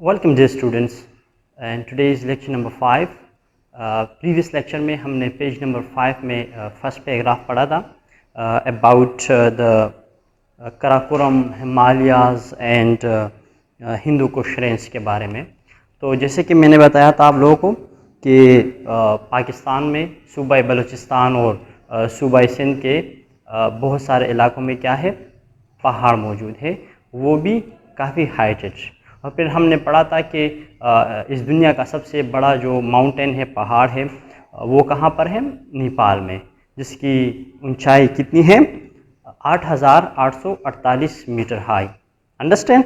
Welcome dear students, and today is lecture number 5. Previous lecture में हमने page number 5 में first paragraph पढ़ा था about the Karakoram Himalayas and Hindu Kush range के बारे में। तो जैसे कि मैंने बताया था आप लोगों को कि पाकिस्तान में सूबा बलूचिस्तान और सूबा सिंध के बहुत सारे इलाकों में क्या है, पहाड़ मौजूद है, वो भी काफ़ी हाइटेड। और फिर हमने पढ़ा था कि इस दुनिया का सबसे बड़ा जो माउंटेन है, पहाड़ है, वो कहाँ पर है, नेपाल में, जिसकी ऊंचाई कितनी है, 8,848 metre high. Understand?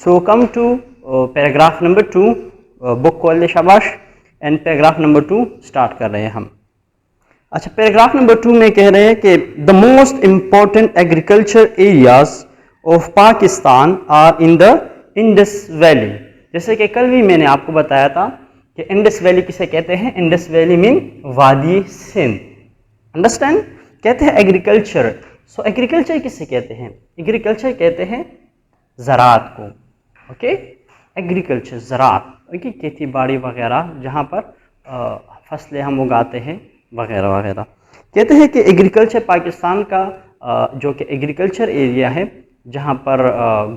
So come to paragraph number 2, book खोल ले शाबाश, एंड पैराग्राफ नंबर 2 स्टार्ट कर रहे हैं हम। अच्छा, पैराग्राफ नंबर 2 में कह रहे हैं कि the most important agriculture areas of Pakistan are in the Indus valley. जैसे कि कल भी मैंने आपको बताया था कि इंडस वैली किसे कहते हैं, इंडस वैली मीन वादी सिंध। अंडरस्टैंड? कहते हैं एग्रीकल्चर। सो एग्रीकल्चर किसे कहते हैं, एग्रीकल्चर कहते हैं ज़राअत को। ओके, एग्रीकल्चर ज़राअत, ओके, खेती बाड़ी वगैरह, जहाँ पर फसलें हम उगाते हैं वगैरह वगैरह। कहते हैं कि एग्रीकल्चर पाकिस्तान का जो कि एग्रीकल्चर एरिया है, जहाँ पर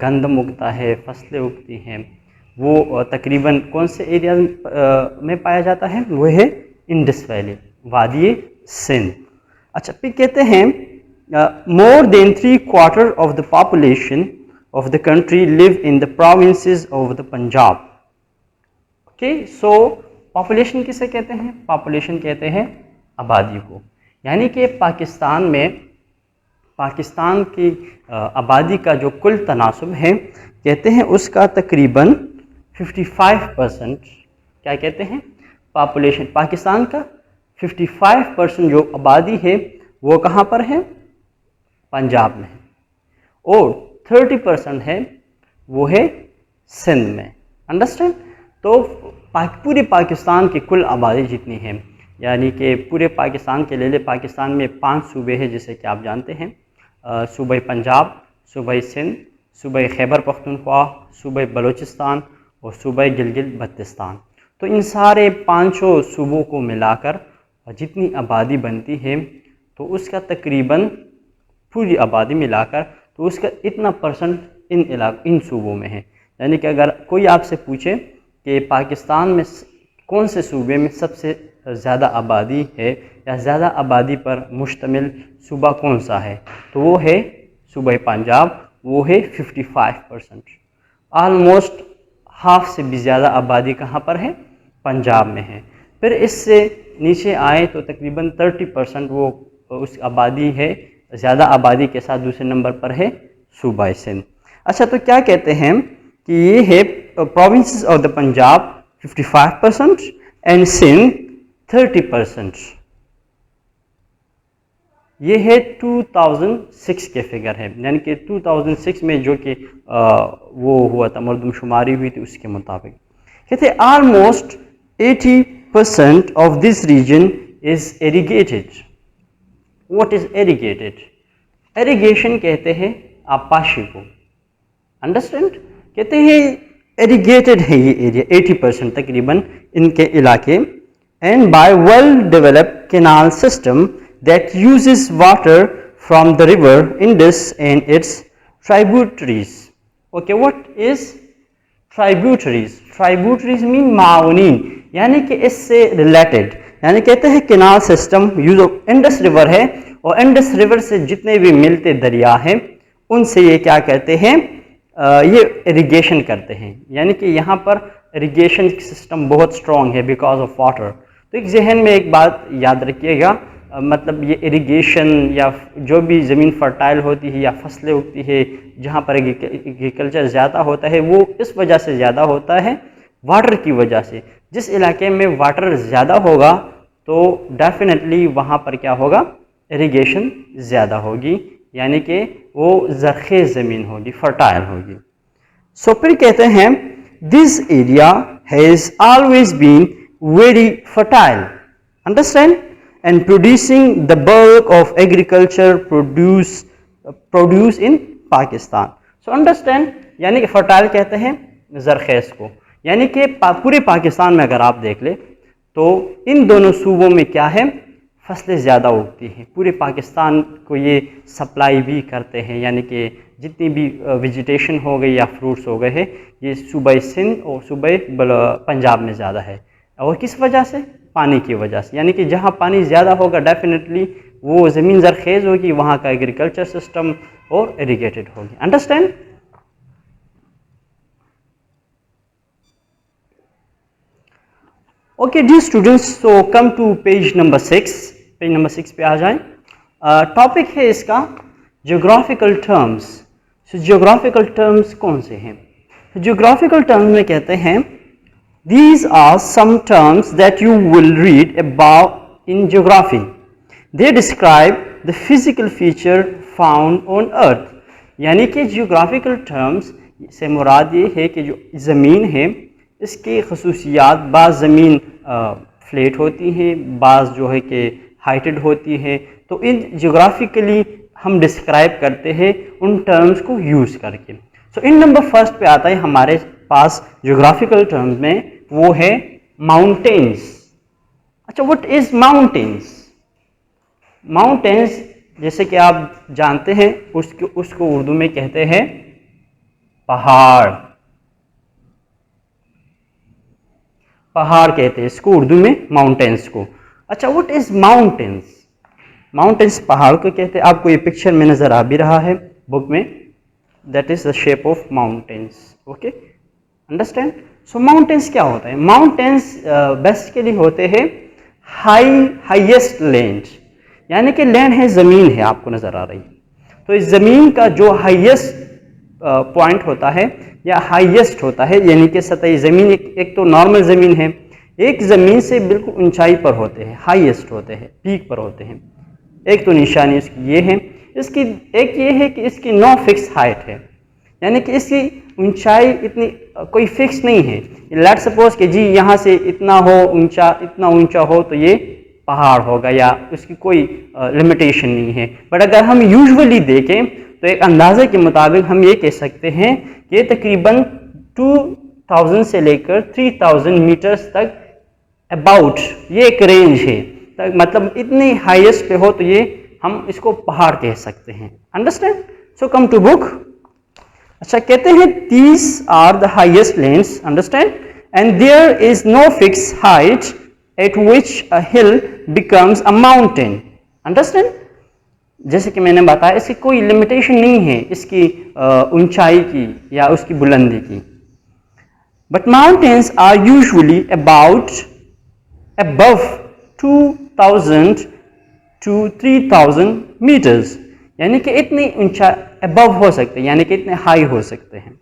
गंदम उगता है, फसलें उगती हैं, वो तकरीबन कौन से एरिया में पाया जाता है, वो है इंडस वैली, वादी सिंध। अच्छा, फिर कहते हैं more than 3/4 of the population of the country live in the provinces of the Punjab. Okay, so population किसे कहते हैं, पॉपुलेशन कहते हैं आबादी को। यानी कि पाकिस्तान की आबादी का जो कुल तनासुब है, कहते हैं उसका तकरीबन 55%, क्या कहते हैं, पॉपुलेशन पाकिस्तान का 55% जो आबादी है वो कहाँ पर है, पंजाब में है, और 30% है वो है सिंध में। अंडरस्टैंड? तो पूरे पाकिस्तान की कुल आबादी जितनी है, यानी कि पूरे पाकिस्तान के ले पाकिस्तान में 5 सूबे हैं, जैसे कि आप जानते हैं, सूबे पंजाब, सूबे सिंध, सूबे खैबर पख्तूनख्वा, सूबे बलूचिस्तान और सूबे गिलगित बल्तिस्तान। तो इन सारे 5 सूबों को मिलाकर जितनी आबादी बनती है, तो उसका तकरीबन पूरी आबादी मिलाकर तो उसका इतना परसेंट इन सूबों में है। यानी कि अगर कोई आपसे पूछे कि पाकिस्तान में कौन से सूबे में सबसे ज़्यादा आबादी है या ज़्यादा आबादी पर मुश्तमिल सूबा कौन सा है, तो वो है सूबा पंजाब, वो है 55%। ऑलमोस्ट हाफ से भी ज़्यादा आबादी कहाँ पर है, पंजाब में है। फिर इससे नीचे आए तो तकरीबन 30% वो उस आबादी है, ज़्यादा आबादी के साथ दूसरे नंबर पर है सूबा सिंध। अच्छा, तो क्या कहते हैं कि ये है provinces of the Punjab 55% and Sindh 30%। ये है 2006 के फिगर है, यानी कि 2006 में जो कि वो हुआ था, मरदमशुमारी हुई थी, उसके मुताबिक कहते हैं almost 80% of this region is irrigated. What is irrigated? Irrigation कहते हैं आपाशी को। अंडरस्टैंड? कहते हैं इरिगेटेड है ये एरिया, 80% तकरीबन इनके इलाके, and by well developed canal system that uses water from the river Indus and its tributaries. Okay, what is tributaries? Tributaries mean माउनीन, यानी कि इससे रिलेटेड, यानी कहते हैं canal system use of Indus river है, और इंडस रिवर से जितने भी मिलते दरिया हैं उनसे ये क्या कहते हैं, ये इरिगेशन करते हैं। यानी कि यहाँ पर इरिगेशन सिस्टम बहुत स्ट्रॉन्ग है बिकॉज ऑफ वाटर। तो एक जहन में एक बात याद रखिएगा, मतलब ये इरिगेशन या जो भी ज़मीन फर्टाइल होती है या फसलें उगती है, जहाँ पर एग्रीकल्चर ज़्यादा होता है, वो इस वजह से ज़्यादा होता है, वाटर की वजह से। जिस इलाके में वाटर ज़्यादा होगा तो डेफिनेटली वहाँ पर क्या होगा, इरिगेशन ज़्यादा होगी, यानी कि वो ज़रख़ेज़ ज़मीन होगी, फर्टाइल होगी। सो फिर कहते हैं this area has always been very fertile. Understand? and producing the bulk of agriculture produce in Pakistan. So understand, यानी कि फर्टाइल कहते हैं ज़रख़ेज़ को, यानी कि पूरे पाकिस्तान में अगर आप देख ले तो इन दोनों सूबों में क्या है, फसलें ज़्यादा उगती हैं। पूरे पाकिस्तान को ये सप्लाई भी करते हैं, यानी कि जितनी भी वेजिटेशन हो गई या फ्रूट्स हो गए हैं, ये सूबे सिंध और सूबे पंजाब में ज़्यादा है। और किस वजह से? पानी की वजह से। यानी कि जहाँ पानी ज़्यादा होगा डेफिनेटली वो ज़मीन ज़रखेज़ होगी, वहाँ का एग्रीकल्चर सिस्टम और इरीगेटेड होगी। Understand? Okay dear students, so come to page number 6। Page number 6 पे आ जाएं। टॉपिक है इसका geographical terms. So geographical terms कौन से हैं? जियोग्राफिकल टर्म्स में कहते हैं these are some terms that you will read about in geography. They describe the physical feature found on earth. यानी कि जियोग्राफिकल टर्म्स से मुराद ये है कि जो ज़मीन है इसकी खसूसियात, बाज़ ज़मीन फ्लैट होती हैं, बाज़ जो है कि हाइटेड होती है, तो इन जियोग्राफिकली हम डिस्क्राइब करते हैं उन टर्म्स को यूज़ करके। सो इन नंबर फर्स्ट पे आता है हमारे पास जियोग्राफिकल टर्म्स में, वो है माउंटेन्स। अच्छा, व्हाट इज माउंटेन्स? माउंटेन्स जैसे कि आप जानते हैं उसको उर्दू में कहते हैं पहाड़। पहाड़ कहते हैं इसको उर्दू में, माउंटेन्स को। अच्छा, व्हाट इज माउंटेन्स? माउंटेन्स पहाड़ को कहते हैं। आपको ये पिक्चर में नजर आ भी रहा है बुक में, that is the shape of mountains. Okay, understand? So mountains क्या होता है? माउंटेन्स बेसिकली होते हैं हाईएस्ट लैंड, यानी कि लैंड है, ज़मीन है, आपको नज़र आ रही है। तो इस ज़मीन का जो हाईएस्ट पॉइंट होता है या हाईएस्ट होता है, यानी कि सतही ज़मीन, एक तो नॉर्मल ज़मीन है, एक ज़मीन से बिल्कुल ऊंचाई पर होते हैं, हाईएस्ट होते हैं, पीक पर होते हैं। एक तो निशानी इसकी ये है। इसकी एक ये है कि इसकी नो फिक्स हाइट है, यानी कि इसकी ऊंचाई इतनी कोई फिक्स नहीं है। लेट्स सपोज कि जी यहाँ से इतना हो ऊंचा, इतना ऊंचा हो तो ये पहाड़ होगा, या उसकी कोई लिमिटेशन नहीं है। बट अगर हम यूजुअली देखें तो एक अंदाजे के मुताबिक हम ये कह सकते हैं कि ये तकरीबन 2000 से लेकर 3000 मीटर्स तक अबाउट ये एक रेंज है। मतलब इतनी हाईएस्ट पे हो तो ये हम इसको पहाड़ कह सकते हैं। Understand? So come to book. अच्छा, कहते हैं these are the highest lands, understand, and there is no fixed height at which a hill becomes a mountain, understand? जैसे कि मैंने बताया इसकी कोई लिमिटेशन नहीं है इसकी ऊंचाई की या उसकी बुलंदी की। But mountains are usually about above 2000 to 3000 meters, यानी कि इतनी ऊंचा अबव हो सकते हैं, यानी कि इतने हाई हो सकते हैं।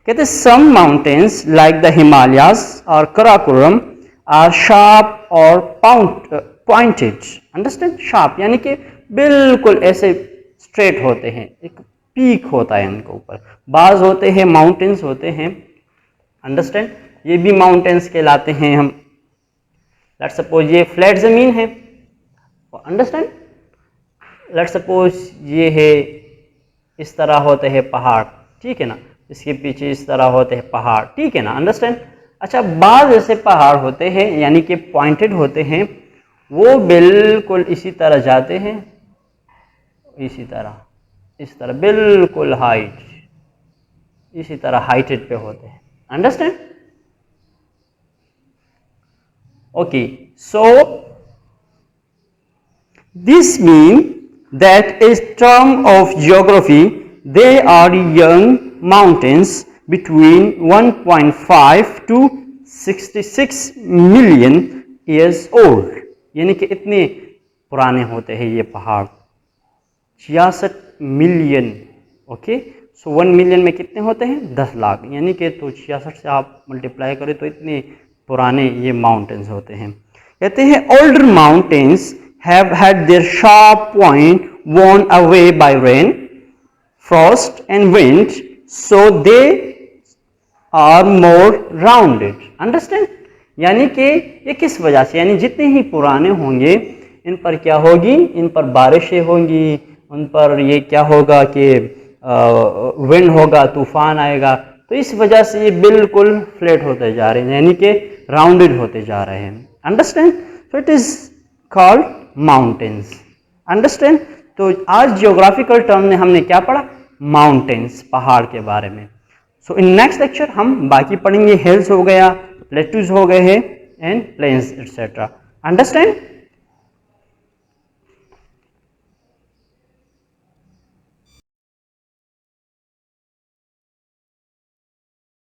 कहते हैं सम माउंटेन्स लाइक द हिमालयाज और कराकोरम आर शार्प और पॉइंटेड। अंडरस्टैंड? शार्प यानी कि बिल्कुल ऐसे स्ट्रेट होते हैं, एक पीक होता है इनके ऊपर। बाज होते हैं माउंटेन्स होते हैं, अंडरस्टैंड, ये भी माउंटेन्स कहलाते हैं। हम लेट्स सपोज ये फ्लैट ज़मीन है, अंडरस्टैंड, लेट्स सपोज ये है, इस तरह होते हैं पहाड़, ठीक है ना, इसके पीछे इस तरह होते हैं पहाड़, ठीक है ना, अंडरस्टैंड। अच्छा, बाद ऐसे पहाड़ होते हैं यानी कि पॉइंटेड होते हैं, वो बिल्कुल इसी तरह जाते हैं, इसी तरह, इस तरह बिल्कुल हाइट, इसी तरह हाइटेड पे होते हैं। Understand? Okay, so this mean that is term of geography, they are young mountains between 1.5 to 66 million years old, यानी कि इतने पुराने होते हैं ये पहाड़, 66 मिलियन। ओके, सो 1 मिलियन में कितने होते हैं? 10 लाख, यानी कि तो 66 से आप मल्टीप्लाई करें तो इतने पुराने ये माउंटेन्स होते हैं। कहते हैं older mountains have had their sharp point worn away by rain, frost and wind, so they are more rounded. Understand? यानी कि ये किस वजह से, यानी जितने ही पुराने होंगे इन पर क्या होगी, इन पर बारिशें होंगी, उन पर ये क्या होगा कि विंड होगा, तूफान आएगा, तो इस वजह से ये बिल्कुल फ्लैट होते जा रहे हैं, यानी कि राउंडेड होते जा रहे हैं। Understand? So it is called mountains. Understand? तो आज जियोग्राफिकल टर्म में हमने क्या पढ़ा? माउंटेन्स, पहाड़ के बारे में। सो इन नेक्स्ट लेक्चर हम बाकी पढ़ेंगे, हिल्स हो गया, प्लेटूज हो गए हैं, एंड प्लेन्स एटसेट्रा। अंडरस्टैंड?